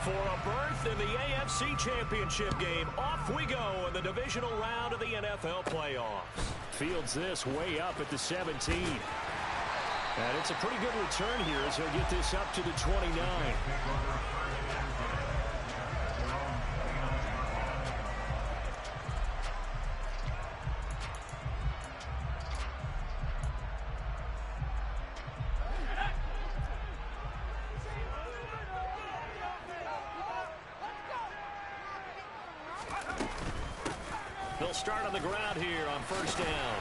For a berth in the AFC Championship game, off we go in the divisional round of the NFL playoffs. Fields this way up at the 17. And it's a pretty good return here as he'll get this up to the 29. They'll start on the ground here on first down.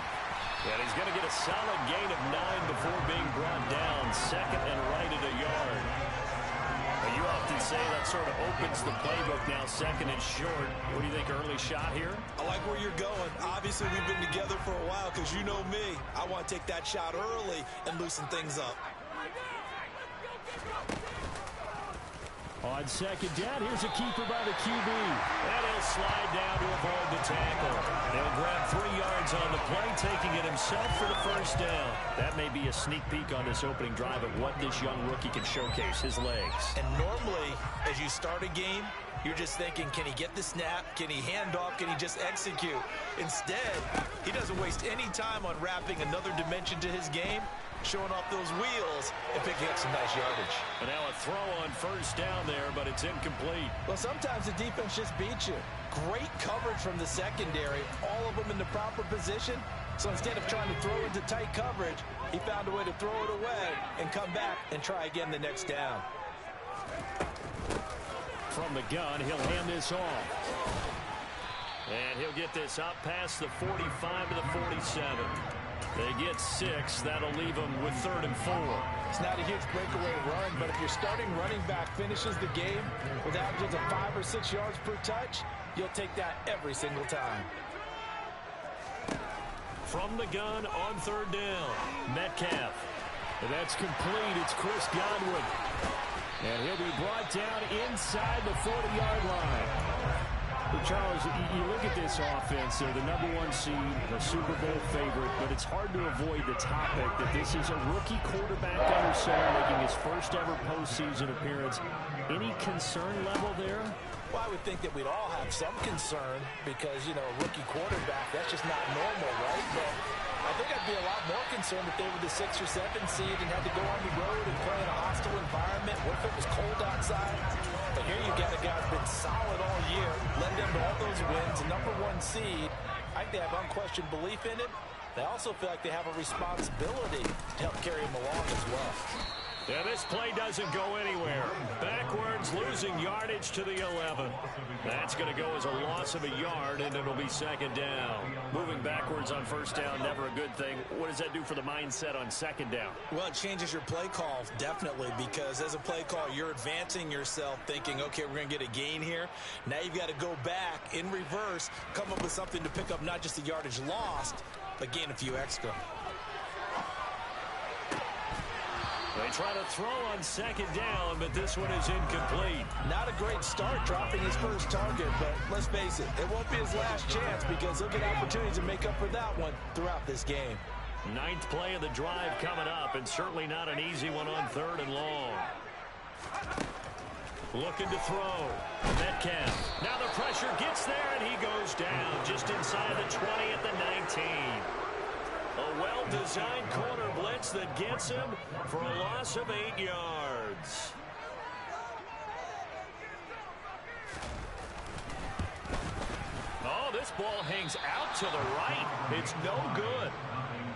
And he's going to get a solid gain of 9 before being brought down. Second and right at a yard. But you often say that sort of opens the playbook now, second and short. What do you think, early shot here? I like where you're going. Obviously, we've been together for a while because you know me. I want to take that shot early and loosen things up. On second down, here's a keeper by the QB. And he'll slide down to avoid the tackle. He'll grab 3 yards on the play, taking it himself for the first down. That may be a sneak peek on this opening drive of what this young rookie can showcase, his legs. And normally, as you start a game, you're just thinking, can he get the snap? Can he hand off? Can he just execute? Instead, he doesn't waste any time on wrapping another dimension to his game, showing off those wheels and picking up some nice yardage. And now a throw on first down there, but it's incomplete. Well, sometimes the defense just beats you. Great coverage from the secondary, all of them in the proper position. So instead of trying to throw into tight coverage, he found a way to throw it away and come back and try again the next down. From the gun, he'll hand this off. And he'll get this up past the 45 to the 47. They get 6. That'll leave them with 3rd and 4. It's not a huge breakaway run, but if your starting running back finishes the game with averages of 5 or 6 yards per touch, you'll take that every single time. From the gun on 3rd down, Metcalf. And that's complete. It's Chris Godwin. And he'll be brought down inside the 40-yard line. Well, Charles, you look at this offense. They're the #1 seed, the Super Bowl favorite, but it's hard to avoid the topic that this is a rookie quarterback under center making his first ever postseason appearance. Any concern level there? Well, I would think that we'd all have some concern because, you know, a rookie quarterback, that's just not normal, right? But I think I'd be a lot more concerned if they were the 6 or 7 seed and had to go on the road and play in a hostile environment. What if it was cold outside? But here you got a guy who's been solid all year, led them to all those wins, a #1 seed. I think they have unquestioned belief in it. They also feel like they have a responsibility to help carry him along as well. Yeah, this play doesn't go anywhere. Backwards, losing yardage to the 11. That's going to go as a loss of a yard, and it'll be 2nd down. Moving backwards on first down, never a good thing. What does that do for the mindset on 2nd down? Well, it changes your play call, definitely, because as a play call, you're advancing yourself thinking, okay, we're going to get a gain here. Now you've got to go back in reverse, come up with something to pick up not just the yardage lost, but gain a few extra. They try to throw on 2nd down, but this one is incomplete. Not a great start dropping his first target, but let's face it, it won't be his last chance because he'll get opportunities to make up for that one throughout this game. 9th play of the drive coming up, and certainly not an easy one on 3rd and long. Looking to throw. Metcalf. Now the pressure gets there, and he goes down just inside the 20 at the 19. A well-designed corner blitz that gets him for a loss of 8 yards. Oh, this ball hangs out to the right. It's no good.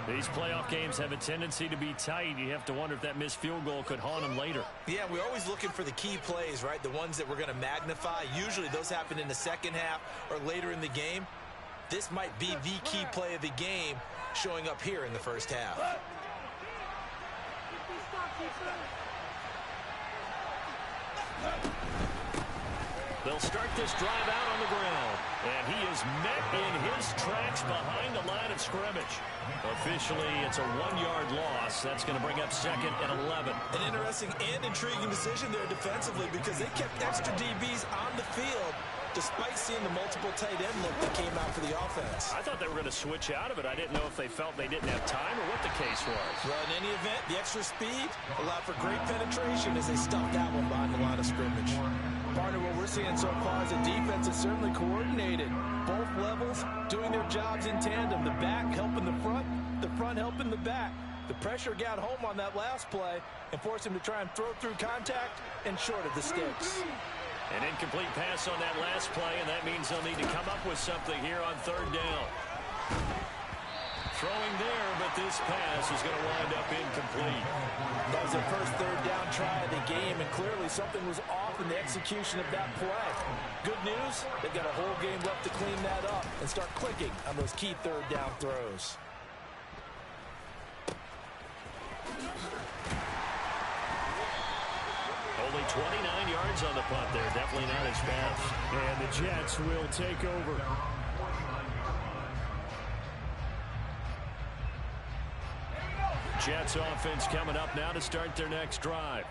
These playoff games have a tendency to be tight. You have to wonder if that missed field goal could haunt him later. Yeah, we're always looking for the key plays, right? The ones that we're going to magnify. Usually those happen in the second half or later in the game. This might be the key play of the game showing up here in the first half. They'll start this drive out on the ground. And he is met in his tracks behind the line of scrimmage. Officially, it's a 1-yard loss. That's going to bring up 2nd and 11. An interesting and intriguing decision there defensively because they kept extra DBs on the field despite seeing the multiple tight end look that came out for the offense. I thought they were going to switch out of it. I didn't know if they felt they didn't have time or what the case was. Well, in any event, the extra speed allowed for great penetration as they stuffed that one behind the line of scrimmage. Partner, what we're seeing so far is the defense is certainly coordinated. Both levels doing their jobs in tandem. The back helping the front helping the back. The pressure got home on that last play and forced him to try and throw through contact and short of the sticks. An incomplete pass on that last play, and that means they'll need to come up with something here on third down. Throwing there, but this pass is going to wind up incomplete. That was their first third down try of the game, and clearly something was off in the execution of that play. Good news, they've got a whole game left to clean that up and start clicking on those key third down throws. Only 29 yards on the punt there. Definitely not as fast. And the Jets will take over. Jets offense coming up now to start their next drive.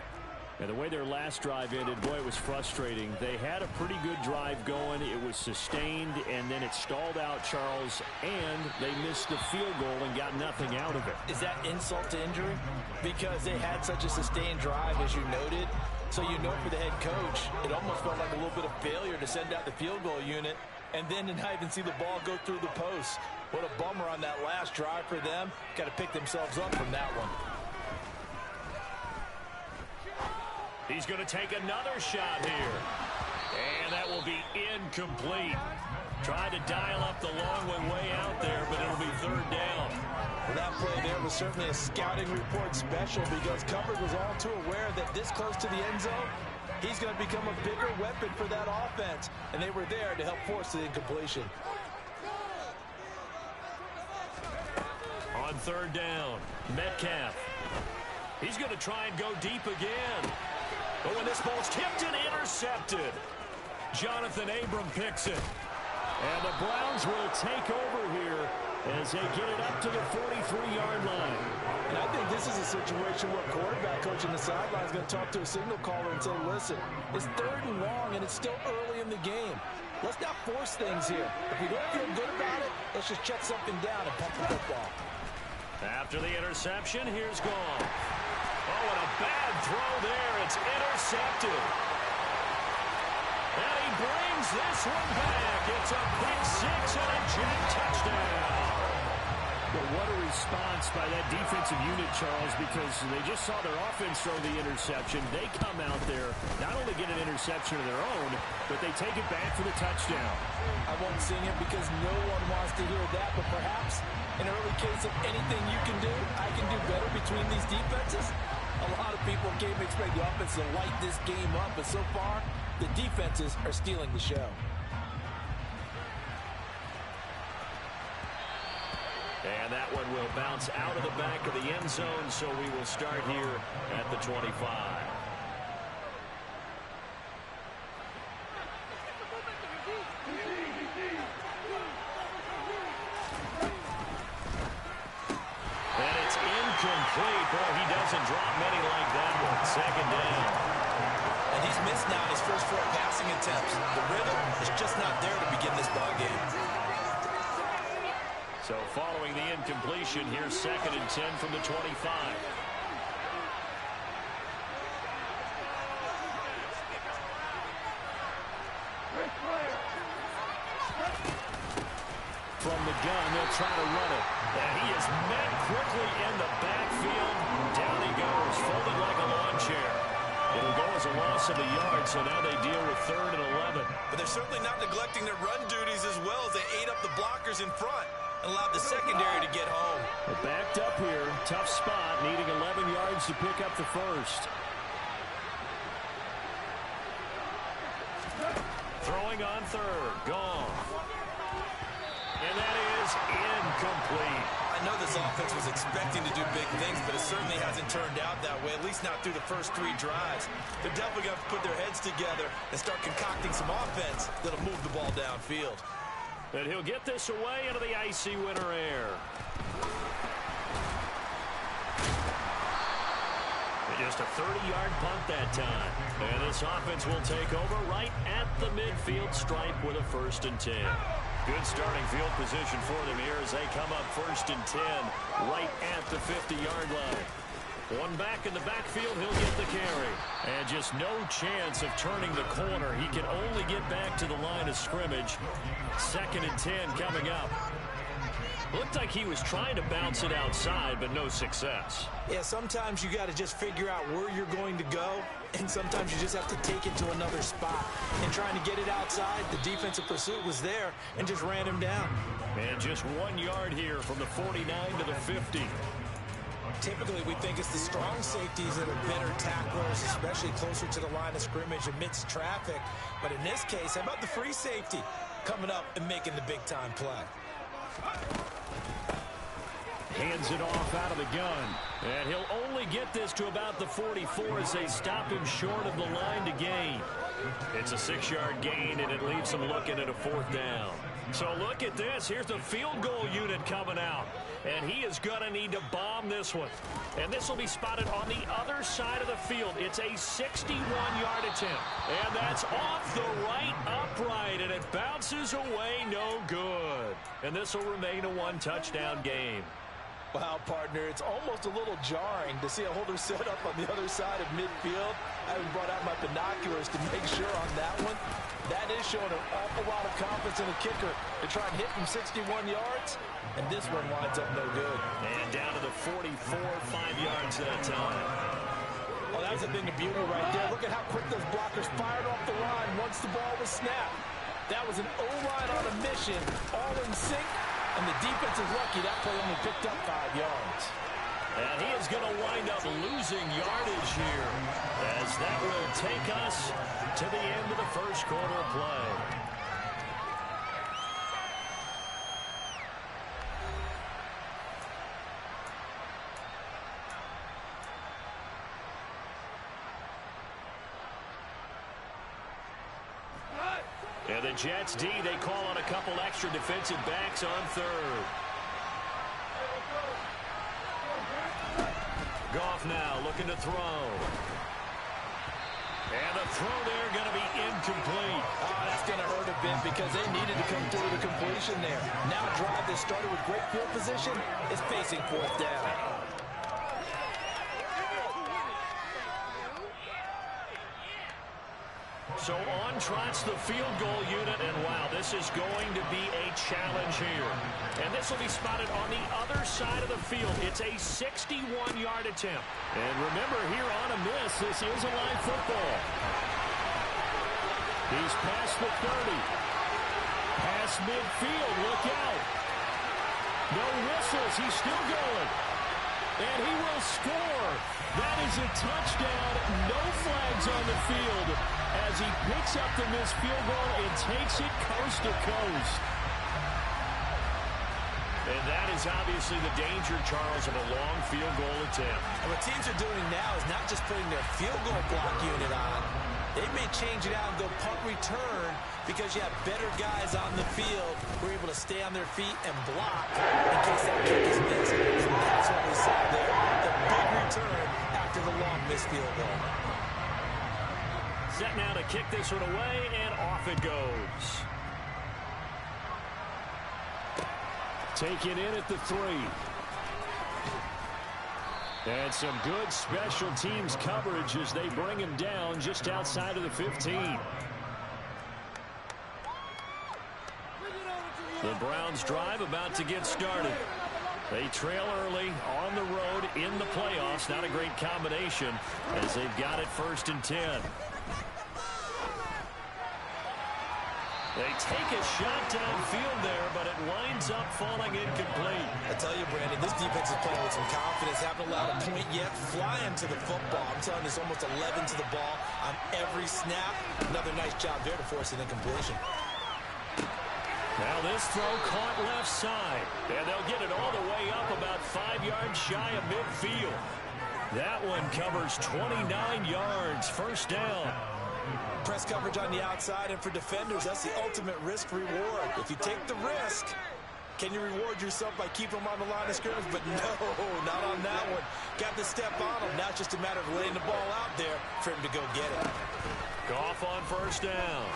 And the way their last drive ended, boy, it was frustrating. They had a pretty good drive going. It was sustained, and then it stalled out, Charles, and they missed the field goal and got nothing out of it. Is that insult to injury? Because they had such a sustained drive, as you noted. So you know for the head coach, it almost felt like a little bit of failure to send out the field goal unit and then to not even see the ball go through the post. What a bummer on that last drive for them. Got to pick themselves up from that one. He's going to take another shot here. And that will be incomplete. Tried to dial up the long one way out there, but it'll be third down. Well, that play there was certainly a scouting report special because Covered was all too aware that this close to the end zone, he's going to become a bigger weapon for that offense. And they were there to help force the incompletion. On third down, Metcalf. He's going to try and go deep again. But when this ball's tipped and intercepted, Jonathan Abram picks it. And the Browns will take over here as they get it up to the 43-yard line. And I think this is a situation where a quarterback coach on the sideline is going to talk to a signal caller and say, listen, it's third and long and it's still early in the game. Let's not force things here. If we don't feel good about it, let's just check something down and pump the football. After the interception, here's Gall. Oh, and a bad throw there. It's intercepted. And he brings this one back. It's a pick six and a Jet touchdown. But what a response by that defensive unit, Charles, because they just saw their offense throw the interception. They come out there, not only get an interception of their own, but they take it back for the touchdown. I won't sing it because no one wants to hear that, but perhaps an early case of anything you can do, I can do better between these defenses. A lot of people came to expect the offense to light this game up, but so far, the defenses are stealing the show. And that one will bounce out of the back of the end zone, so we will start here at the 25. And it's incomplete. Boy, he doesn't drop many like that one. Second down. And he's missed now his first 4 passing attempts. The rhythm is just not there to begin this ball game. So following the incompletion, here's 2nd and 10 from the 25. From the gun, they'll try to run it. And he is met quickly in the backfield. Down he goes, folded like a lawn chair. It'll go as a loss of a yard, so now they deal with 3rd and 11. But they're certainly not neglecting their run duties as well as they ate up the blockers in front and allowed the secondary to get home. They're backed up here. Tough spot, needing 11 yards to pick up the first. Throwing on 3rd. Gone. And that is incomplete. I know this offense was expecting to do big things, but it certainly hasn't turned out that way, at least not through the first 3 drives. They're definitely going to put their heads together and start concocting some offense that'll move the ball downfield. And he'll get this away into the icy winter air. Just a 30-yard punt that time. And this offense will take over right at the midfield stripe with a 1st and 10. Good starting field position for them here as they come up 1st and 10 right at the 50-yard line. One back in the backfield, he'll get the carry. And just no chance of turning the corner. He can only get back to the line of scrimmage. 2nd and 10 coming up. Looked like he was trying to bounce it outside, but no success. Yeah, sometimes you got to just figure out where you're going to go, and sometimes you just have to take it to another spot. And trying to get it outside, the defensive pursuit was there and just ran him down. And just 1 yard here from the 49 to the 50. Typically, we think it's the strong safeties that are better tacklers, especially closer to the line of scrimmage amidst traffic. But in this case, how about the free safety coming up and making the big-time play? Hands it off out of the gun. And he'll only get this to about the 44 as they stop him short of the line to gain. It's a 6-yard gain, and it leaves him looking at a 4th down. So look at this. Here's the field goal unit coming out. And he is going to need to bomb this one. And this will be spotted on the other side of the field. It's a 61-yard attempt. And that's off the right upright. And it bounces away no good. And this will remain a 1-touchdown game. Wow, partner, it's almost a little jarring to see a holder set up on the other side of midfield. I haven't brought out my binoculars to make sure on that one. That is showing an awful lot of confidence in the kicker to try and hit from 61 yards. And this one winds up no good. And down to the 44, 5 yards that time. Well, that was a thing of beauty right there. Look at how quick those blockers fired off the line once the ball was snapped. That was an O-line on a mission, all in sync. And the defense is lucky that play only picked up 5 yards. And he is going to wind up losing yardage here as that will take us to the end of the first quarter of play. And the Jets D, they call on a couple extra defensive backs on 3rd. Goff now looking to throw. And the throw there going to be incomplete. Oh, that's going to hurt a bit because they needed to come through the completion there. Now a drive that started with great field position is facing 4th down. So on trots the field goal unit, and wow, this is going to be a challenge here. And this will be spotted on the other side of the field. It's a 61-yard attempt. And remember, here on a miss, this is a live football. He's past the 30. Past midfield, look out. No whistles, he's still going. And he will score. That is a touchdown. No flags on the field as he picks up the missed field goal and takes it coast to coast. And that is obviously the danger, Charles, of a long field goal attempt. And what teams are doing now is not just putting their field goal block unit on. They may change it out and go punt return because you have better guys on the field who are able to stay on their feet and block in case that kick is missed. So that's what we saw there, the big return after the long missed field goal. Set now to kick this one away, and off it goes. Taken in at the 3. And some good special teams coverage as they bring him down just outside of the 15. The Browns drive about to get started. They trail early on the road in the playoffs. Not a great combination as they've got it 1st and 10. They take a shot downfield there, but it winds up falling incomplete. I tell you, Brandon, this defense is playing with some confidence. Haven't allowed a point yet. Flying to the football. I'm telling you, it's almost 11 to the ball on every snap. Another nice job there to force an incompletion. Now this throw caught left side. And they'll get it all the way up about 5 yards shy of midfield. That one covers 29 yards. 1st down. Press coverage on the outside, and for defenders, that's the ultimate risk-reward. If you take the risk, Can you reward yourself by keeping him on the line of scrimmage? But no, not on that one. Got to step on him. Now it's just a matter of laying the ball out there for him to go get it. Goff on first down.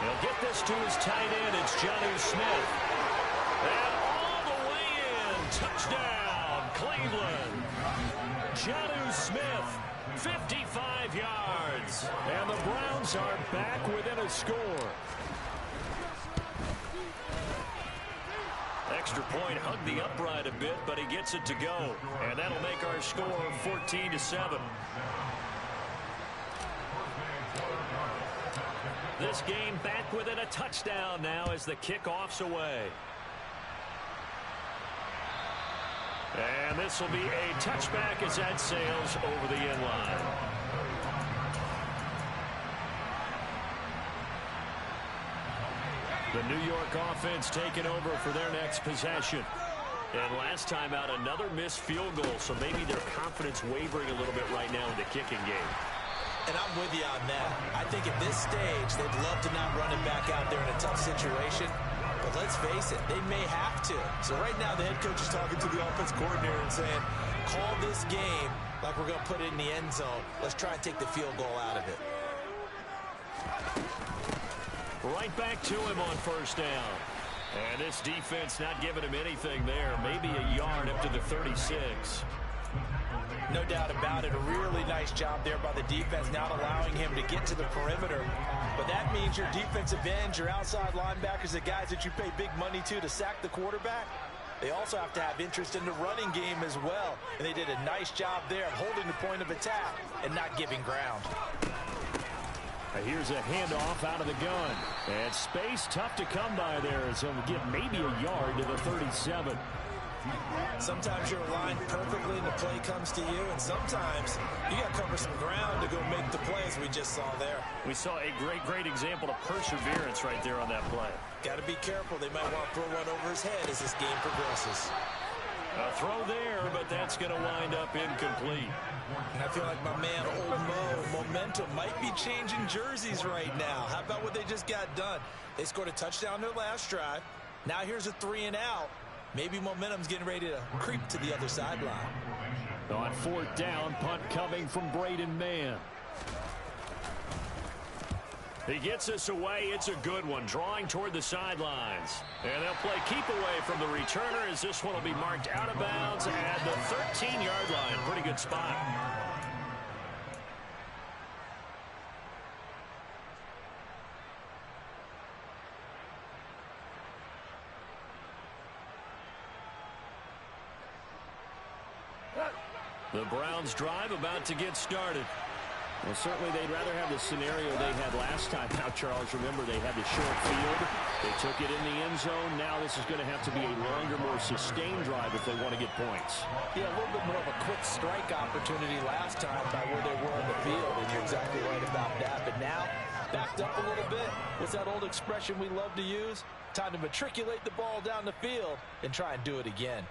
He'll get this to his tight end. It's Jonnu Smith. And all the way in. Touchdown, Cleveland. Jonnu Smith, 55 yards. And the Browns are back within a score. Extra point hugged the upright a bit, but he gets it to go. And that'll make our score 14-7. This game back within a touchdown now as the kickoff's away. And this will be a touchback as that sails over the end line. The New York offense taking over for their next possession. And last time out, another missed field goal, so maybe their confidence wavering a little bit right now in the kicking game. And I'm with you on that. I think at this stage, they'd love to not run it back out there in a tough situation. But let's face it, they may have to. So right now, the head coach is talking to the offense coordinator and saying, call this game like we're going to put it in the end zone. Let's try and take the field goal out of it. Right back to him on first down. And this defense not giving him anything there. Maybe a yard up to the 36. No doubt about it. A really nice job there by the defense, not allowing him to get to the perimeter. But that means your defensive ends, your outside linebackers, the guys that you pay big money to sack the quarterback, they also have to have interest in the running game as well. And they did a nice job there of holding the point of attack and not giving ground. Here's a handoff out of the gun. And space tough to come by there as he'll get maybe a yard to the 37. Sometimes you're aligned perfectly and the play comes to you, and sometimes you got to cover some ground to go make the play, as we just saw there. We saw a great example of perseverance right there on that play. Got to be careful. They might want to throw one over his head as this game progresses. A throw there, but that's going to wind up incomplete. And I feel like my man, Old Mo, momentum might be changing jerseys right now. How about what they just got done? They scored a touchdown their last drive. Now here's a 3-and-out. Maybe momentum's getting ready to creep to the other sideline. On fourth down, punt coming from Braden Mann. He gets us away. It's a good one, drawing toward the sidelines. And they'll play keep away from the returner as this one will be marked out of bounds at the 13-yard line. Pretty good spot. The Browns drive about to get started. Well, certainly they'd rather have the scenario they had last time out, Charles. Remember, they had the short field. They took it in the end zone. Now this is going to have to be a longer, more sustained drive if they want to get points. Yeah, a little bit more of a quick strike opportunity last time by where they were on the field, and you're exactly right about that. But now, backed up a little bit. What's that old expression we love to use? Time to matriculate the ball down the field and try and do it again.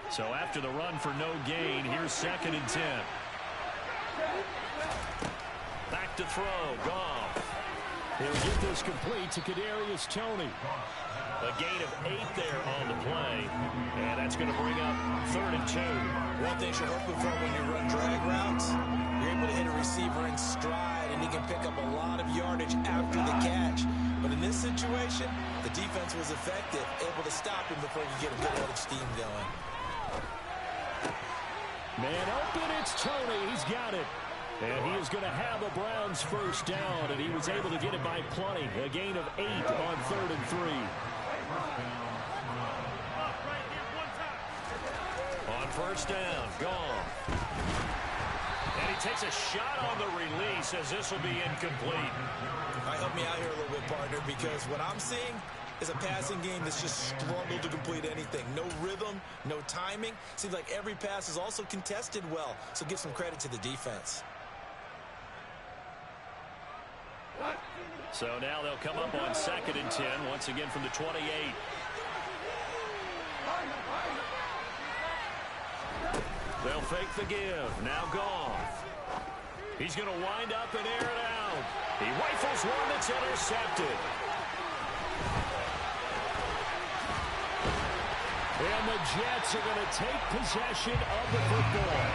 So after the run for no gain, here's 2nd and 10. Back to throw, Goff. He'll get this complete to Kadarius Toney. A gain of 8 there on the play, and that's going to bring up 3rd and 2. One thing you're hoping for when you run drag routes, you're able to hit a receiver in stride, and he can pick up a lot of yardage after the catch. But in this situation, the defense was effective, able to stop him before you get a good head of steam going. Man open, it's Toney. He's got it. And he is going to have the Browns first down, and he was able to get it by plenty. A gain of 8 on 3rd and 3. On first down, Goff. And he takes a shot on the release as this will be incomplete. All right, help me out here a little bit, partner, because what I'm seeing is a passing game that's just struggled to complete anything. No rhythm, no timing. Seems like every pass is also contested well, so give some credit to the defense. So now they'll come up on 2nd and 10, once again from the 28. They'll fake the give. Now Goff. He's going to wind up and air it out. He rifles one that's intercepted. And the Jets are going to take possession of the football.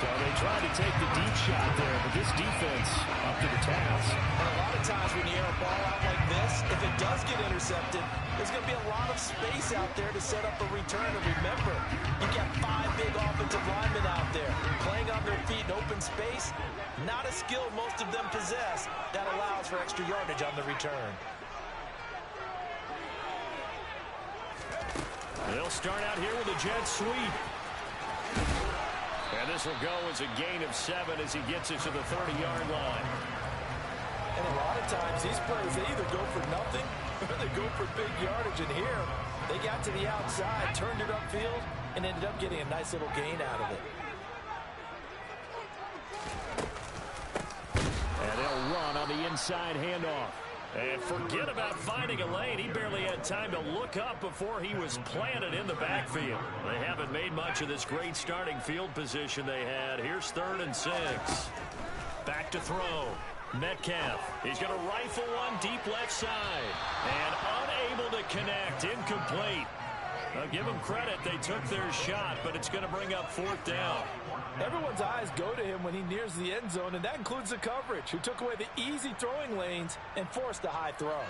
So they tried to take the deep shot there, but this defense up to the task. And a lot of times when you air a ball out like this, if it does get intercepted, there's going to be a lot of space out there to set up a return. And remember, you got 5 big offensive linemen out there playing on their feet in open space. Not a skill most of them possess that allows for extra yardage on the return. They'll start out here with a jet sweep. And this will go as a gain of 7 as he gets it to the 30-yard line. And a lot of times these plays, they either go for nothing or they go for big yardage. And here, they got to the outside, turned it upfield, and ended up getting a nice little gain out of it. And they'll run on the inside handoff. And forget about finding a lane. He barely had time to look up before he was planted in the backfield. They haven't made much of this great starting field position they had. Here's 3rd and 6. Back to throw. Metcalf. He's going to rifle one deep left side. And unable to connect. Incomplete. I'll give them credit. They took their shot, but it's going to bring up 4th down. Everyone's eyes go to him when he nears the end zone, and that includes the coverage, who took away the easy throwing lanes and forced a high throw.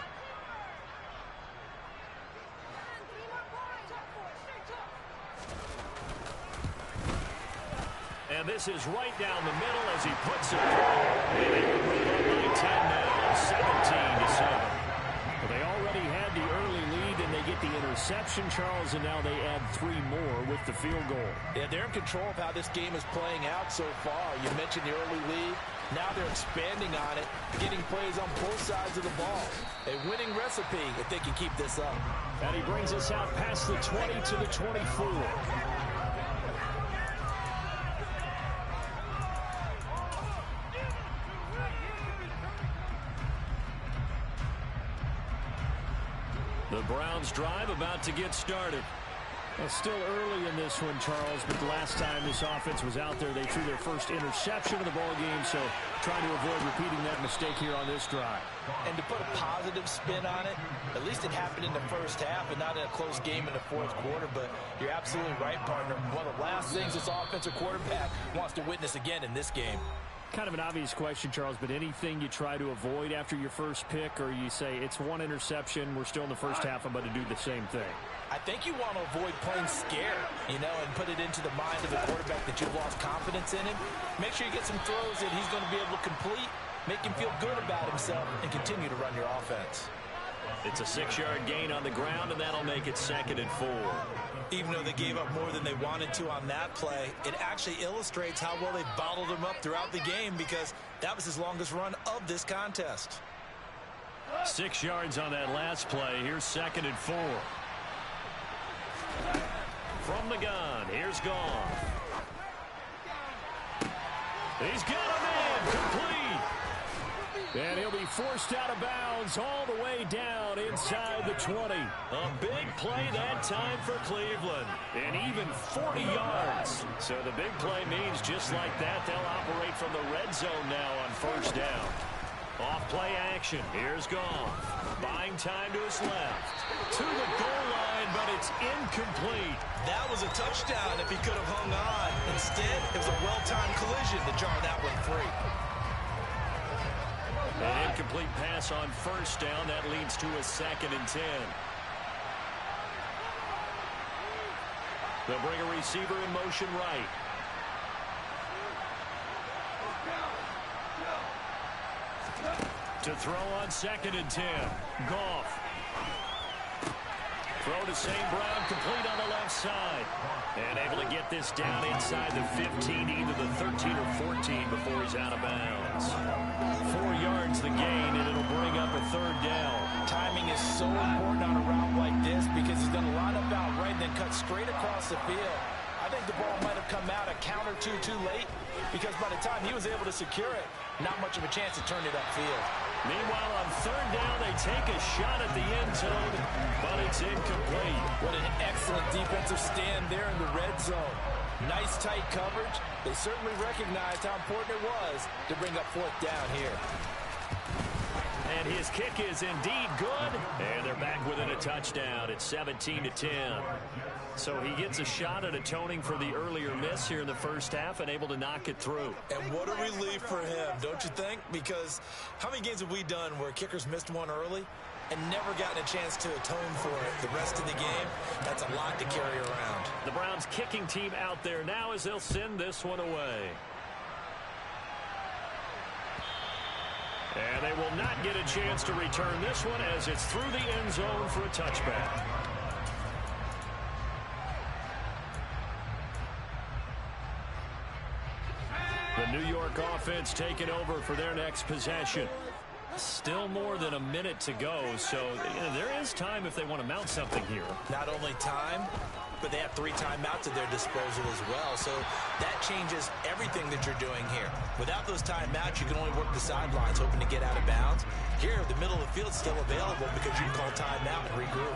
And this is right down the middle as he puts it through. And they will move up by 10 now, 17-7. Well, they already had the early lead, and they get the interception, Charles, and now they add 3 more with the field goal. Yeah, they're in control of how this game is playing out so far. You mentioned the early lead. Now they're expanding on it, getting plays on both sides of the ball. A winning recipe if they can keep this up. And he brings us out past the 20 to the 24. The Browns drive about to get started. Well, still early in this one, Charles, but the last time this offense was out there, they threw their first interception of the ball game, so trying to avoid repeating that mistake here on this drive. And to put a positive spin on it, at least it happened in the first half and not in a close game in the 4th quarter, but you're absolutely right, partner. One of the last things this offensive quarterback wants to witness again in this game. Kind of an obvious question, Charles, but anything you try to avoid after your first pick, or you say it's 1 interception, we're still in the first half, I'm going to do the same thing? I think you want to avoid playing scared, and put it into the mind of the quarterback that you've lost confidence in him. Make sure you get some throws that he's going to be able to complete, make him feel good about himself, and continue to run your offense. It's a 6-yard gain on the ground, and that'll make it 2nd and 4. Even though they gave up more than they wanted to on that play, it actually illustrates how well they bottled him up throughout the game, because that was his longest run of this contest. 6 yards on that last play. Here's 2nd and 4. From the gun, here's Goff. He's got a man complete. And he'll be forced out of bounds all the way down inside the 20. A big play that time for Cleveland. And even 40 yards. So the big play means just like that, they'll operate from the red zone now on 1st down. Off play action. Here's Goff. Buying time to his left. To the goal line, but it's incomplete. That was a touchdown if he could have hung on. Instead, it was a well-timed collision to jar that one free. An incomplete pass on 1st down. That leads to a 2nd and 10. They'll bring a receiver in motion right. To throw on 2nd and 10. Goff. Throw to St. Brown, complete on the left side. And able to get this down inside the 15, either the 13 or 14 before he's out of bounds. 4 yards the gain, and it'll bring up a 3rd down. Timing is so important on a route like this because he's going to line up out right and then cut straight across the field. I think the ball might have come out a count or two too late because by the time he was able to secure it, not much of a chance to turn it upfield. Meanwhile, on 3rd down, they take a shot at the end zone, but it's incomplete. What an excellent defensive stand there in the red zone. Nice tight coverage. They certainly recognized how important it was to bring up fourth down here. And his kick is indeed good. And they're back within a touchdown. It's 17-10. So he gets a shot at atoning for the earlier miss here in the first half and able to knock it through. And what a relief for him, don't you think? Because how many games have we done where kickers missed one early and never gotten a chance to atone for it the rest of the game? That's a lot to carry around. The Browns kicking team out there now as they'll send this one away. And they will not get a chance to return this one as it's through the end zone for a touchback. The New York offense taking over for their next possession. Still more than a minute to go, so there is time if they want to mount something here. Not only time, but they have 3 timeouts at their disposal as well, so that changes everything that you're doing here. Without those timeouts, you can only work the sidelines, hoping to get out of bounds. Here, the middle of the field is still available because you can call timeout and regroup.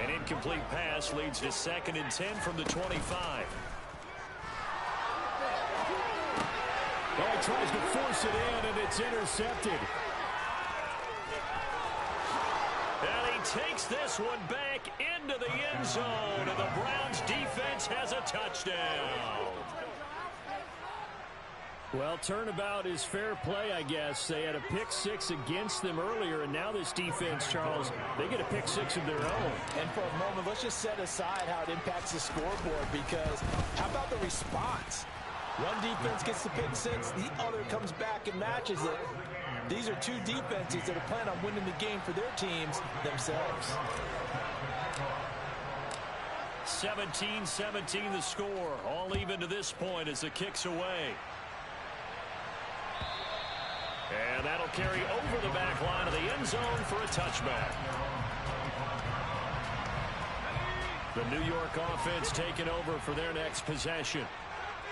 An incomplete pass leads to 2nd and 10 from the 25. Well, he tries to force it in, and it's intercepted. And he takes this one back into the end zone, and the Browns defense has a touchdown. Well, turnabout is fair play, I guess. They had a pick 6 against them earlier, and now this defense, Charles, they get a pick 6 of their own. And for a moment, let's just set aside how it impacts the scoreboard, because how about the response? One defense gets the pick 6, the other comes back and matches it. These are 2 defenses that are planning on winning the game for their teams themselves. 17-17 the score. All even to this point as the kick's away. And that'll carry over the back line of the end zone for a touchback. The New York offense taking over for their next possession.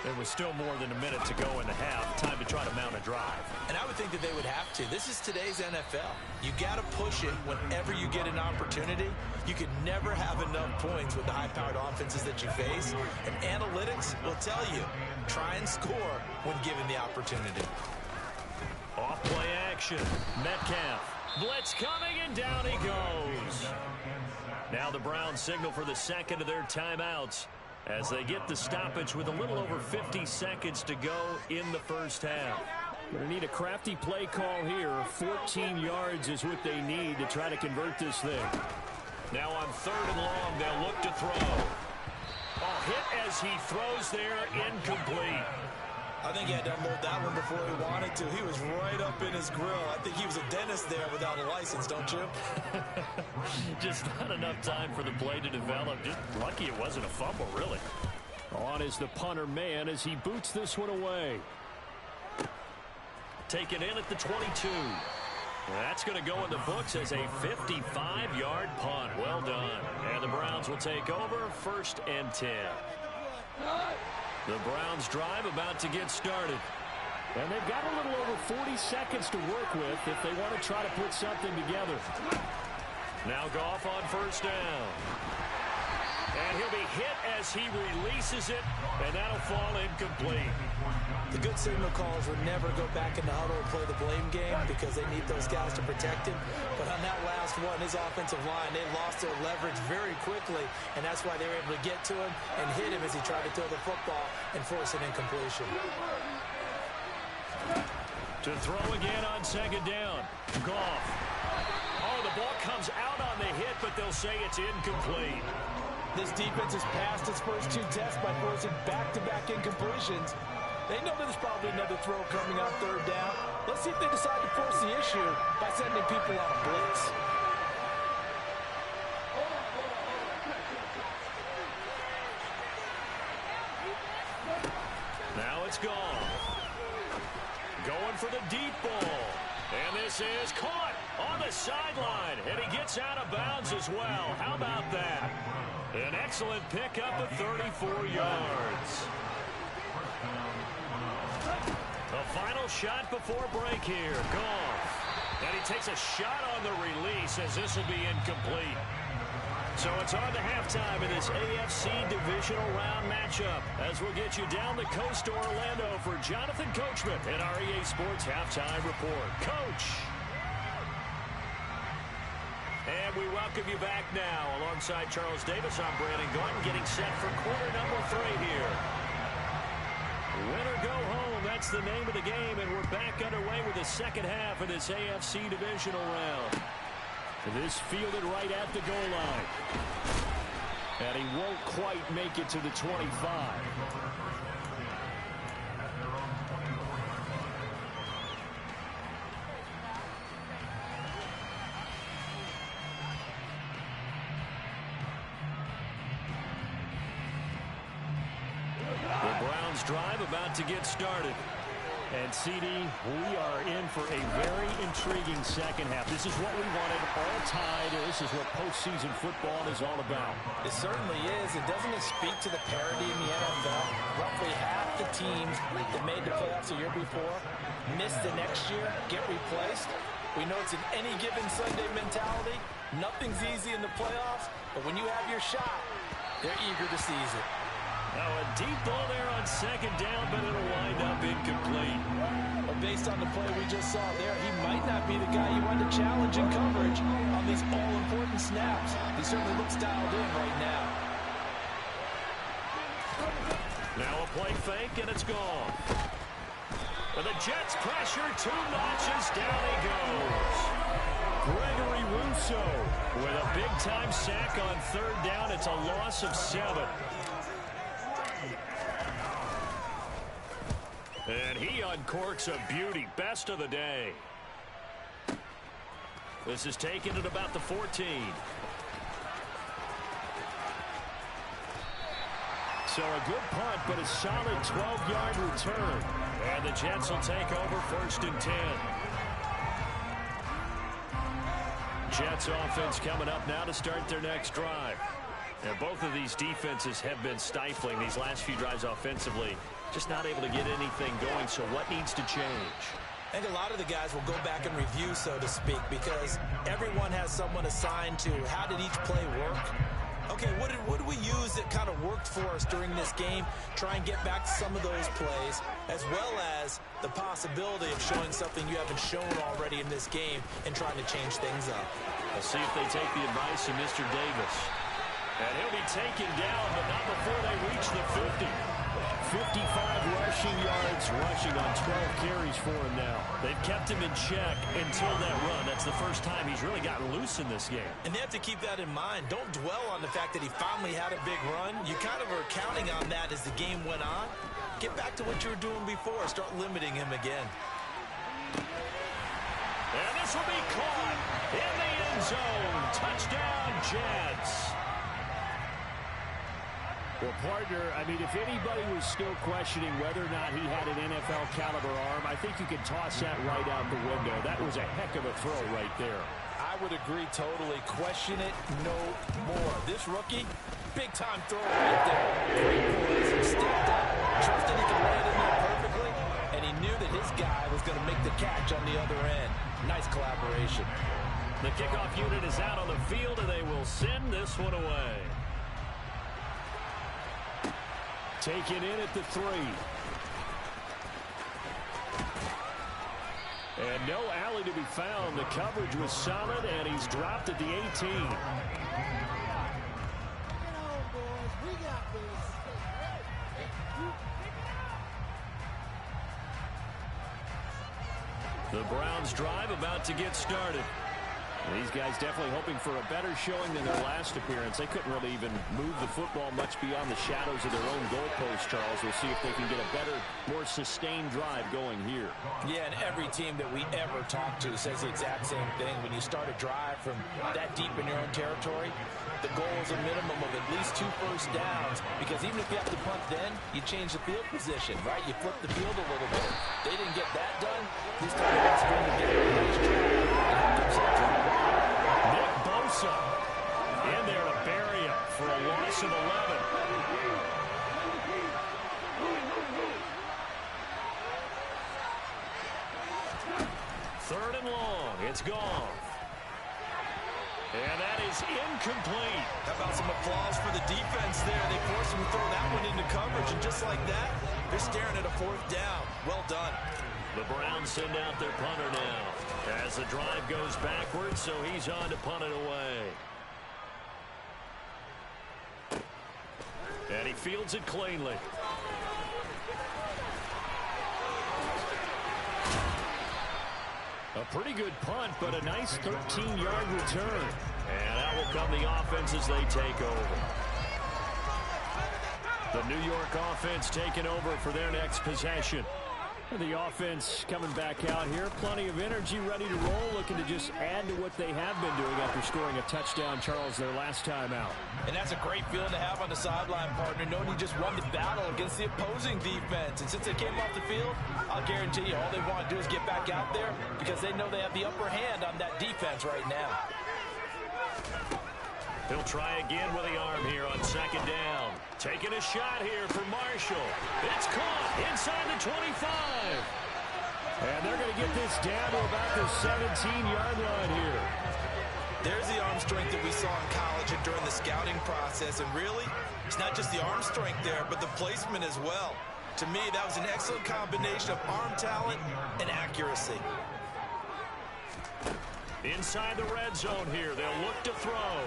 There was still more than a minute to go in the half. Time to try to mount a drive. And I would think that they would have to. This is today's NFL. You got to push it whenever you get an opportunity. You can never have enough points with the high-powered offenses that you face. And analytics will tell you, try and score when given the opportunity. Off-play action. Metcalf. Blitz coming, and down he goes. Now the Browns signal for the second of their timeouts as they get the stoppage with a little over 50 seconds to go in the first half. Going to need a crafty play call here. 14 yards is what they need to try to convert this thing. Now on 3rd and long, they'll look to throw. A hit as he throws there, incomplete. I think he had to unload that one before he wanted to. He was right up in his grill. I think he was a dentist there without a license, don't you? Just not enough time for the play to develop. Just lucky it wasn't a fumble, really. On is the punter man as he boots this one away. Taken in at the 22. That's going to go in the books as a 55-yard punt. Well done. And the Browns will take over 1st and 10. The Browns drive about to get started. And they've got a little over 40 seconds to work with if they want to try to put something together. Now Goff on 1st down. And he'll be hit as he releases it, and that'll fall incomplete. The good signal callers would never go back in the huddle and play the blame game because they need those guys to protect him. But on that last one, his offensive line, they lost their leverage very quickly, and that's why they were able to get to him and hit him as he tried to throw the football and force an incompletion. To throw again on 2nd down. Goff. Oh, the ball comes out on the hit, but they'll say it's incomplete. This defense has passed its first 2 tests by forcing back-to-back incompletions. They know there's probably another throw coming on 3rd down. Let's see if they decide to force the issue by sending people on a blitz. Now it's gone. Going for the deep ball. And this is caught on the sideline. And he gets out of bounds as well. How about that? An excellent pickup of 34 yards. The final shot before break here. Goff. And he takes a shot on the release as this will be incomplete. So it's on to halftime in this AFC Divisional Round matchup as we'll get you down the coast to Orlando for Jonathan Coachman and our EA Sports Halftime Report. Coach! And we welcome you back now. Alongside Charles Davis, I'm Brandon Gordon, getting set for quarter number 3 here. Win or go home, that's the name of the game, and we're back underway with the second half of this AFC Divisional Round. This fielded right at the goal line. And he won't quite make it to the 25. The Browns drive about to get started. And, CD, we are in for a very intriguing second half. This is what we wanted, all tied. This is what postseason football is all about. It certainly is. And doesn't it speak to the parity in the NFL? Roughly half the teams that made the playoffs a year before miss the next year, get replaced. We know it's an any given Sunday mentality. Nothing's easy in the playoffs, but when you have your shot, they're eager to seize it. Now a deep ball there on second down, but it'll wind up incomplete. But based on the play we just saw there, he might not be the guy you want to challenge in coverage on these all-important snaps. He certainly looks dialed in right now. Now a play fake, and it's gone. But the Jets pressure 2 notches, down he goes. Gregory Rousseau with a big-time sack on third down. It's a loss of 7. And he uncorks a beauty. Best of the day. This is taken at about the 14. So a good punt, but a solid 12-yard return. And the Jets will take over 1st and 10. Jets offense coming up now to start their next drive. And both of these defenses have been stifling these last few drives offensively. Just not able to get anything going, so what needs to change? I think a lot of the guys will go back and review, so to speak, because everyone has someone assigned to how did each play work. Okay, what did we use that kind of worked for us during this game? Try and get back to some of those plays, as well as the possibility of showing something you haven't shown already in this game and trying to change things up. We'll see if they take the advice of Mr. Davis. And he'll be taken down, but not before they reach the 50. 55 rushing yards, rushing on 12 carries for him now. They've kept him in check until that run. That's the first time he's really gotten loose in this game. And they have to keep that in mind. Don't dwell on the fact that he finally had a big run. You kind of are counting on that as the game went on. Get back to what you were doing before. Start limiting him again. And this will be caught in the end zone. Touchdown, Jets. Well, partner, I mean, if anybody was still questioning whether or not he had an NFL caliber arm, I think you can toss that right out the window. That was a heck of a throw right there. I would agree totally. Question it no more. This rookie, big-time throw right there. Great poise. He stepped up, trusted he could lay it in there perfectly, and he knew that his guy was going to make the catch on the other end. Nice collaboration. The kickoff unit is out on the field, and they will send this one away. Taken in at the 3. And no alley to be found. The coverage was solid, and he's dropped at the 18. Get on, boys. We got this. The Browns drive about to get started. These guys definitely hoping for a better showing than their last appearance. They couldn't really even move the football much beyond the shadows of their own goalpost, Charles. We'll see if they can get a better, more sustained drive going here. Yeah, and every team that we ever talk to says the exact same thing. When you start a drive from that deep in your own territory, the goal is a minimum of at least 2 first downs, because even if you have to punt then, you change the field position, right? You flip the field a little bit. They didn't get that done. This time they string together a nice drive and help themselves out. Nick Bosa in there to bury him for a loss of 11. Third and long. It's gone. And that is incomplete. How about some applause for the defense there? They forced him to throw that one into coverage, and just like that, they're staring at a fourth down. Well done. The Browns send out their punter now as the drive goes backwards, so he's on to punt it away. And he fields it cleanly. A pretty good punt, but a nice 13-yard return. And out will come the offense as they take over. The New York offense taking over for their next possession. The offense coming back out here. Plenty of energy, ready to roll, looking to just add to what they have been doing after scoring a touchdown, Charles, their last time out. And that's a great feeling to have on the sideline, partner, knowing you just won the battle against the opposing defense. And since they came off the field, I'll guarantee you all they want to do is get back out there because they know they have the upper hand on that defense right now. He'll try again with the arm here on second down. Taking a shot here for Marshall. It's caught inside the 25. And they're going to get this down to about the 17-yard line here. There's the arm strength that we saw in college and during the scouting process. And really, it's not just the arm strength there, but the placement as well. To me, that was an excellent combination of arm talent and accuracy. Inside the red zone here, they'll look to throw.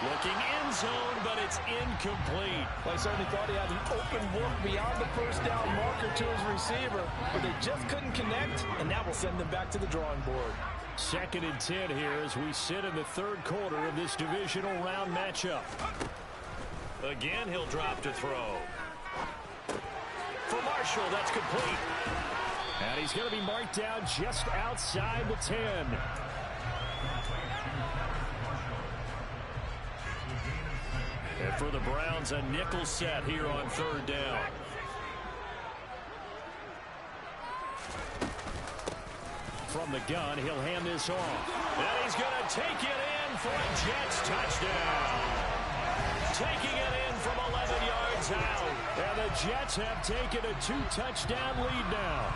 Looking end zone, but it's incomplete. Well, I certainly thought he had an open look beyond the first down marker to his receiver, but they just couldn't connect, and that will send them back to the drawing board. 2nd and 10 here as we sit in the third quarter of this divisional round matchup. Again, he'll drop to throw. For Marshall, that's complete. And he's going to be marked down just outside the 10. And for the Browns, a nickel set here on 3rd down. From the gun, he'll hand this off. And he's going to take it in for a Jets touchdown. Taking it in from 11 yards out. And the Jets have taken a 2-touchdown lead now.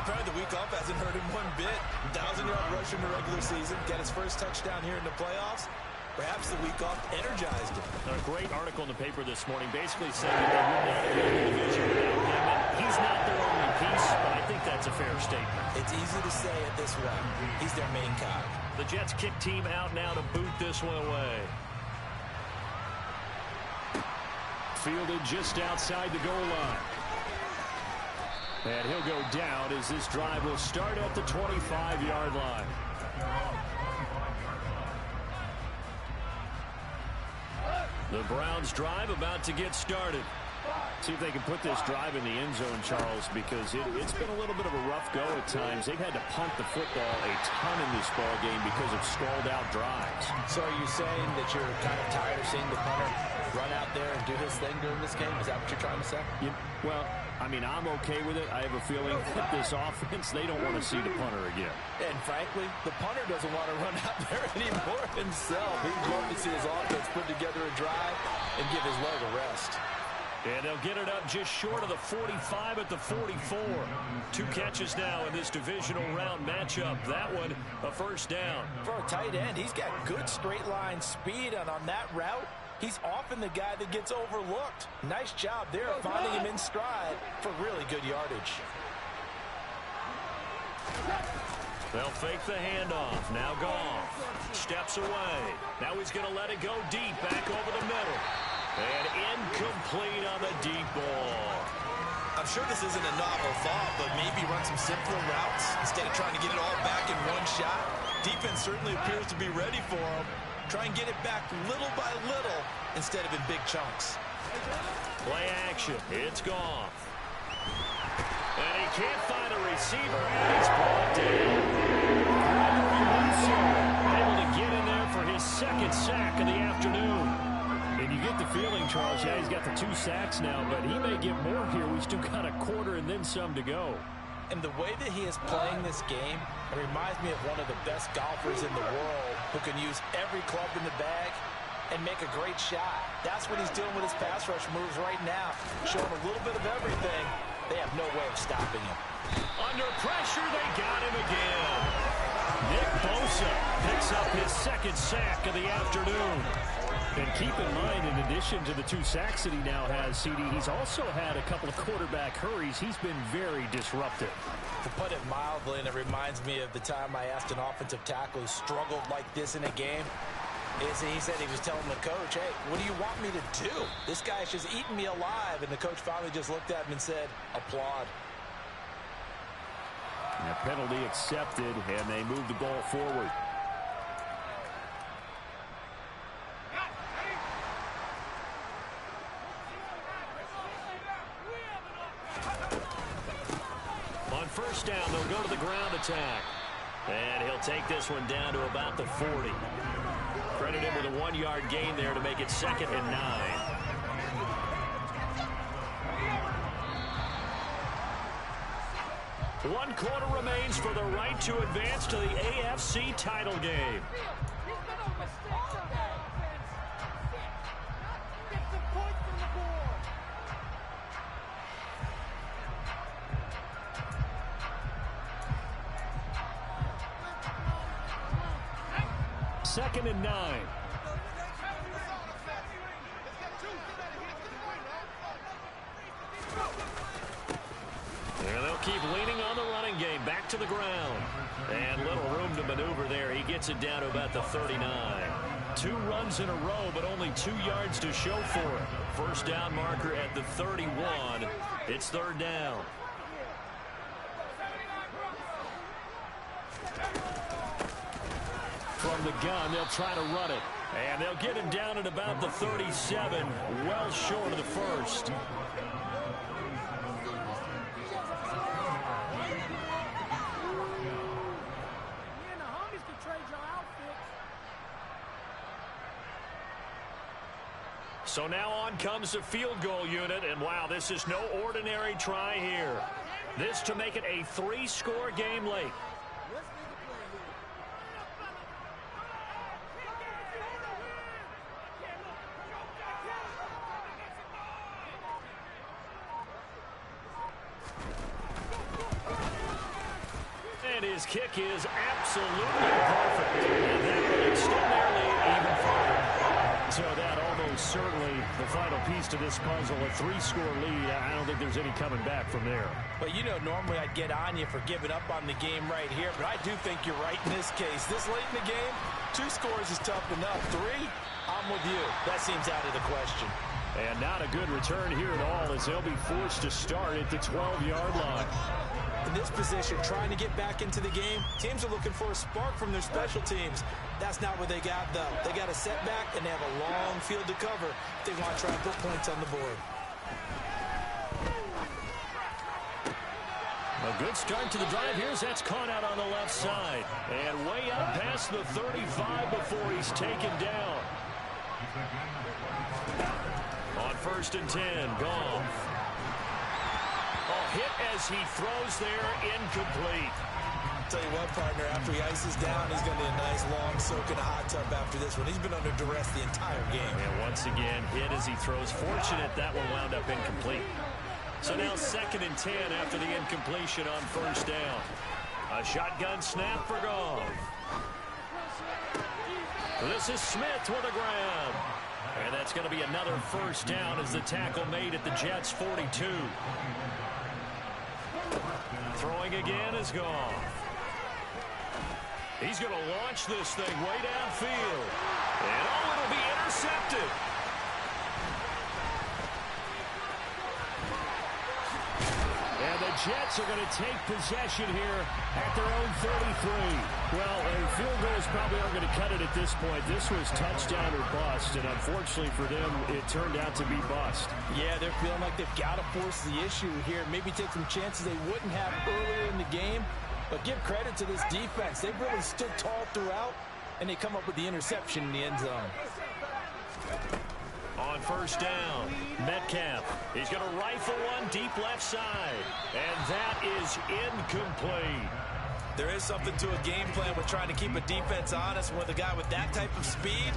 Apparently the week off hasn't hurt him one bit. 1,000-yard rush in the regular season. Get his first touchdown here in the playoffs. Perhaps the week off energized him. A great article in the paper this morning basically saying that they would not have won the division without him. He's not their only piece, but I think that's a fair statement. It's easy to say it this way. He's their main cog. The Jets kick team out now to boot this one away. Fielded just outside the goal line. And he'll go down as this drive will start at the 25-yard line. The Browns drive about to get started. See if they can put this drive in the end zone, Charles, because it's been a little bit of a rough go at times. They've had to punt the football a ton in this ball game because of stalled-out drives. So are you saying that you're kind of tired of seeing the punter run out there and do his thing during this game? Is that what you're trying to say? Yeah, well, I mean, I'm okay with it. I have a feeling that this offense, they don't want to see the punter again. And frankly, the punter doesn't want to run out there anymore himself. He'd love to see his offense put together a drive and give his leg a rest. And they'll get it up just short of the 45 at the 44. 2 catches now in this divisional round matchup. That one, a first down. For a tight end, he's got good straight line speed, and on that route, he's often the guy that gets overlooked. Nice job there of finding him in stride for really good yardage. They'll fake the handoff. Now Goff steps away. Now he's going to let it go deep back over the middle. And incomplete on the deep ball. I'm sure this isn't a novel thought, but maybe run some simpler routes instead of trying to get it all back in one shot. Defense certainly appears to be ready for him. Try and get it back little by little instead of in big chunks. Play action. It's Goff. And he can't find a receiver, and he's brought down. Able to get in there for his 2nd sack of the afternoon. And you get the feeling, Charles, yeah, he's got the 2 sacks now, but he may get more here. We still got a quarter and then some to go. And the way that he is playing this game, it reminds me of one of the best golfers in the world who can use every club in the bag and make a great shot. That's what he's doing with his pass rush moves right now, showing a little bit of everything. They have no way of stopping him. Under pressure, they got him again. Nick Bosa picks up his second sack of the afternoon. And keep in mind, in addition to the 2 sacks that he now has, CD, he's also had a couple of quarterback hurries. He's been very disruptive. To put it mildly, and it reminds me of the time I asked an offensive tackle who struggled like this in a game, he said he was telling the coach, hey, what do you want me to do? This guy's just eating me alive. And the coach finally just looked at him and said, applaud. And a penalty accepted, and they move the ball forward. On first down, they'll go to the ground attack. And he'll take this one down to about the 40. Credit him with a 1-yard gain there to make it 2nd and 9. One quarter remains for the right to advance to the AFC title game. Second and 9. And they'll keep leaning on the running game. Back to the ground. And little room to maneuver there. He gets it down to about the 39. 2 runs in a row, but only 2 yards to show for it. First down marker at the 31. It's 3rd down. From the gun, they'll try to run it. And they'll get him down at about the 37, well short of the first. So now on comes the field goal unit, and wow, this is no ordinary try here. This to make it a 3-score game late. And his kick is absolutely perfect. And that will extend their lead even further. So that almost certainly the final piece to this puzzle, a 3-score lead. I don't think there's any coming back from there. But, you know, normally I'd get on you for giving up on the game right here, but I do think you're right in this case. This late in the game, 2 scores is tough enough. 3, I'm with you. That seems out of the question. And not a good return here at all, as they'll be forced to start at the 12-yard line. In this position, trying to get back into the game, teams are looking for a spark from their special teams. That's not what they got, though. They got a setback, and they have a long field to cover if they want to try and put points on the board. A good start to the drive here as that's caught out on the left side. And way up past the 35 before he's taken down. On 1st and 10, Goff. Hit as he throws there, incomplete. Tell you what, partner, after he ices down, he's going to be a nice long soak in a hot tub after this one. He's been under duress the entire game. And once again, hit as he throws. Fortunate that one wound up incomplete. So now 2nd and 10 after the incompletion on 1st down. A shotgun snap for Goff. This is Smith with a grab. And that's going to be another 1st down as the tackle made at the Jets' 42. Throwing again is Goff. He's going to launch this thing way downfield. And it'll be intercepted. And the Jets are going to take possession here at their own 33. Well, field goals probably aren't going to cut it at this point. This was touchdown or bust, and unfortunately for them, it turned out to be bust. Yeah, they're feeling like they've got to force the issue here. Maybe take some chances they wouldn't have earlier in the game. But give credit to this defense. They've really stood tall throughout, and they come up with the interception in the end zone. On 1st down, Metcalf. He's going to rifle one deep left side. And that is incomplete. There is something to a game plan with trying to keep a defense honest. With a guy with that type of speed,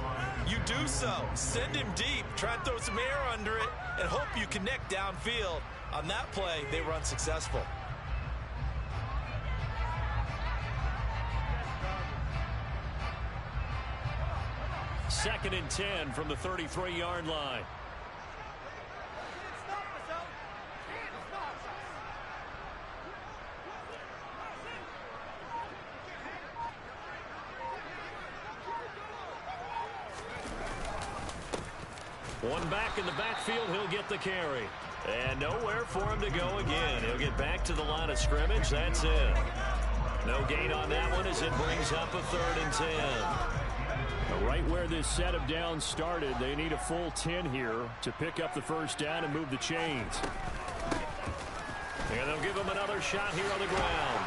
you do so. Send him deep. Try and throw some air under it and hope you connect downfield. On that play, they were unsuccessful. 2nd and 10 from the 33-yard line. One back in the backfield, he'll get the carry. And nowhere for him to go again. He'll get back to the line of scrimmage. That's it. No gain on that one as it brings up a 3rd and 10. Right where this set of downs started, they need a full 10 here to pick up the first down and move the chains. And they'll give him another shot here on the ground.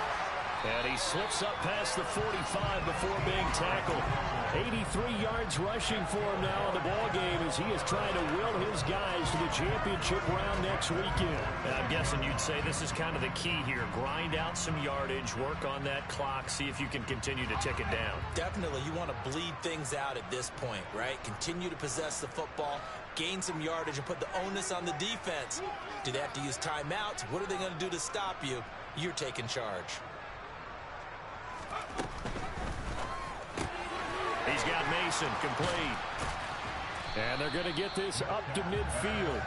And he slips up past the 45 before being tackled. 83 yards rushing for him now in the ball game as he is trying to will his guys to the championship round next weekend. And I'm guessing you'd say this is kind of the key here. Grind out some yardage, work on that clock, see if you can continue to tick it down. Definitely, you want to bleed things out at this point, right? Continue to possess the football, gain some yardage, and put the onus on the defense. Do they have to use timeouts? What are they going to do to stop you? You're taking charge. He's got Mason complete. And they're going to get this up to midfield.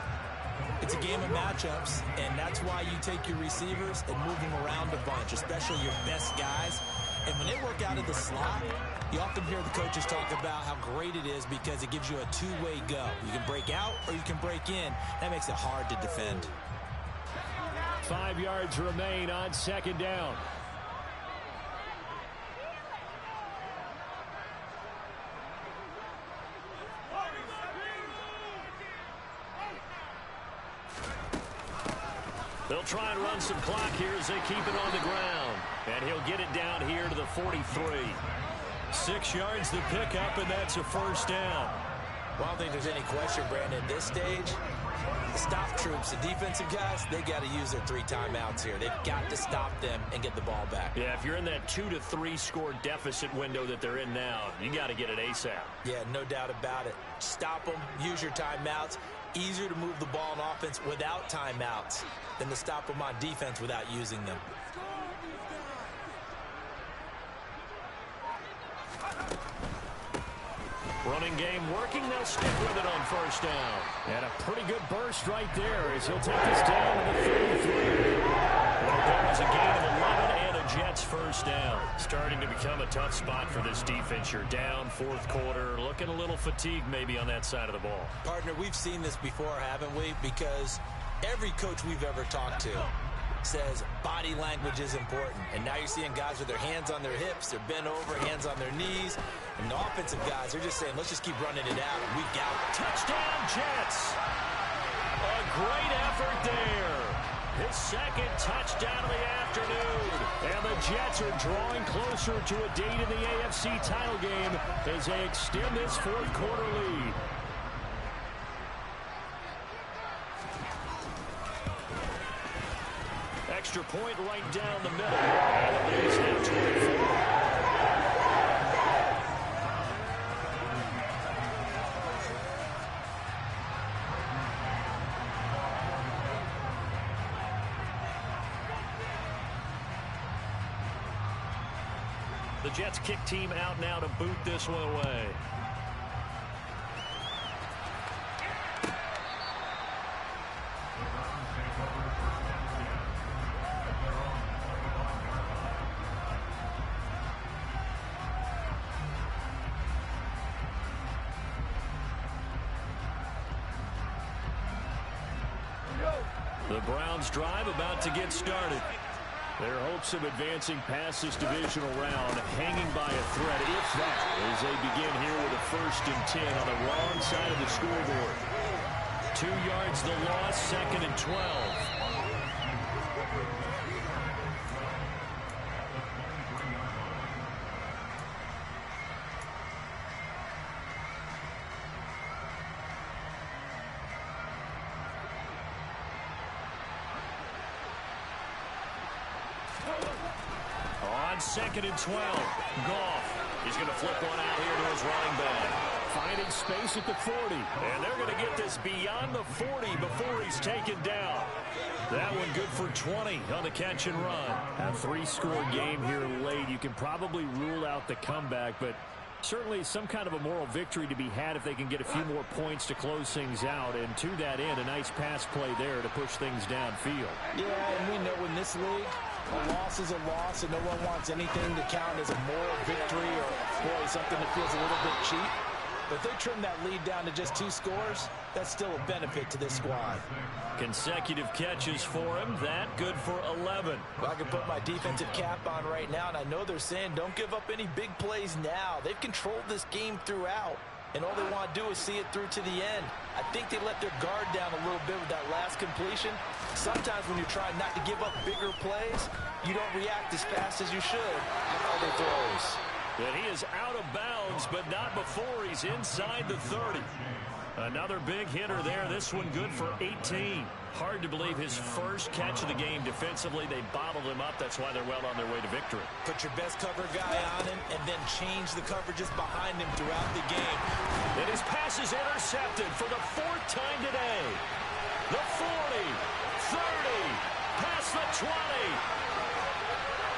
It's a game of matchups, and that's why you take your receivers and move them around a bunch, especially your best guys. And when they work out of the slot, you often hear the coaches talk about how great it is because it gives you a two-way go. You can break out or you can break in. That makes it hard to defend. 5 yards remain on 2nd down. They'll try and run some clock here as they keep it on the ground. And he'll get it down here to the 43. 6 yards to pick up, and that's a first down. Well, I don't think there's any question, Brandon, at this stage, the stop troops, the defensive guys, they got to use their 3 timeouts here. They've got to stop them and get the ball back. Yeah, if you're in that 2 to 3 score deficit window that they're in now, you got to get it ASAP. Yeah, no doubt about it. Stop them, use your timeouts. Easier to move the ball on offense without timeouts than to stop them on defense without using them. Running game working. They'll stick with it on first down. And a pretty good burst right there as he'll take this down to the 33. That was a gain of 11 and a Jets first down. Starting to become a tough spot for this defense. You're down 4th quarter. Looking a little fatigued maybe on that side of the ball. Partner, we've seen this before, haven't we? Because every coach we've ever talked to says body language is important. And now you're seeing guys with their hands on their hips, they're bent over, hands on their knees. And the offensive guys, they're just saying, let's just keep running it out. And we got it. Touchdown, Jets. A great effort there. His 2nd touchdown of the afternoon. And the Jets are drawing closer to a date in the AFC title game as they extend this 4th quarter lead. Extra point right down the middle. And the lead is now 24. The Jets kick team out now to boot this one away. The Browns drive about to get started. Their hopes of advancing past this divisional round hanging by a thread, if that, as they begin here with a 1st and 10 on the wrong side of the scoreboard. 2 yards the loss, 2nd and 12. On 2nd and 12, Goff. He's going to flip one out here to his running back. Finding space at the 40. And they're going to get this beyond the 40 before he's taken down. That one good for 20 on the catch and run. A 3-score game here late. You can probably rule out the comeback, but Certainly some kind of a moral victory to be had if they can get a few more points to close things out. And to that end, a nice pass play there to push things downfield. Yeah, and we know in this league, a loss is a loss, and no one wants anything to count as a moral victory or, boy, something that feels a little bit cheap. But if they trim that lead down to just 2 scores, that's still a benefit to this squad. Consecutive catches for him. That good for 11. Well, I can put my defensive cap on right now, and I know they're saying don't give up any big plays now. They've controlled this game throughout, and all they want to do is see it through to the end. I think they let their guard down a little bit with that last completion. Sometimes when you're trying not to give up bigger plays, you don't react as fast as you should on other throws. And he is out of bounds, but not before he's inside the 30. Another big hitter there. This one good for 18. Hard to believe his first catch of the game defensively. They bottled him up. That's why they're well on their way to victory. Put your best cover guy on him and then change the coverages behind him throughout the game. And his pass is intercepted for the 4th time today. The 40, 30, past the 20.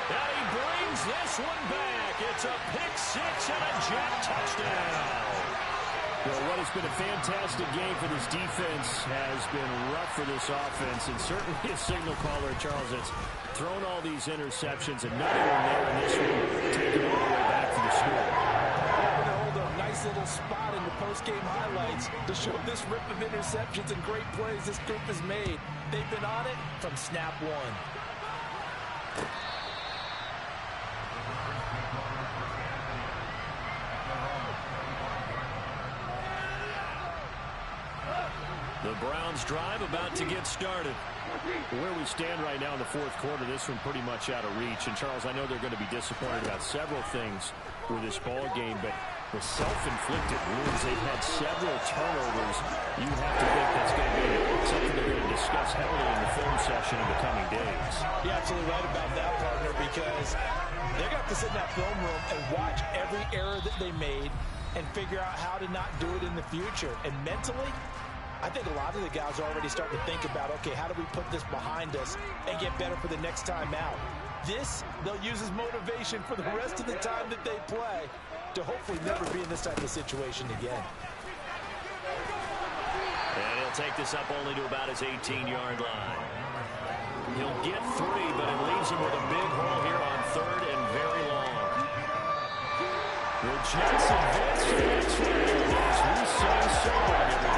And he brings this one back. It's a pick 6 and a jet touchdown. Well, what has been a fantastic game for this defense has been rough for this offense, and certainly a signal caller, Charles, that's thrown all these interceptions. Another one there in this one, taking all the way back to the score. We're going to hold a nice little spot in the post-game highlights to show this rip of interceptions and great plays this group has made. They've been on it from snap one. The Browns drive about to get started. Where we stand right now in the 4th quarter, this one pretty much out of reach. And, Charles, I know they're going to be disappointed about several things with this ball game, but the self-inflicted wounds, they've had several turnovers. You have to think that's going to be something they're going to discuss heavily in the film session in the coming days. You're absolutely right about that, partner, because they're going to have to sit in that film room and watch every error that they made and figure out how to not do it in the future. And mentally, I think a lot of the guys are already starting to think about, okay, how do we put this behind us and get better for the next time out? This, they'll use as motivation for the rest of the time that they play to hopefully never be in this type of situation again. And he'll take this up only to about his 18-yard line. He'll get 3, but it leaves him with a big hole here on 3rd and very long. The Jets advance to the next round as we say so long, everyone.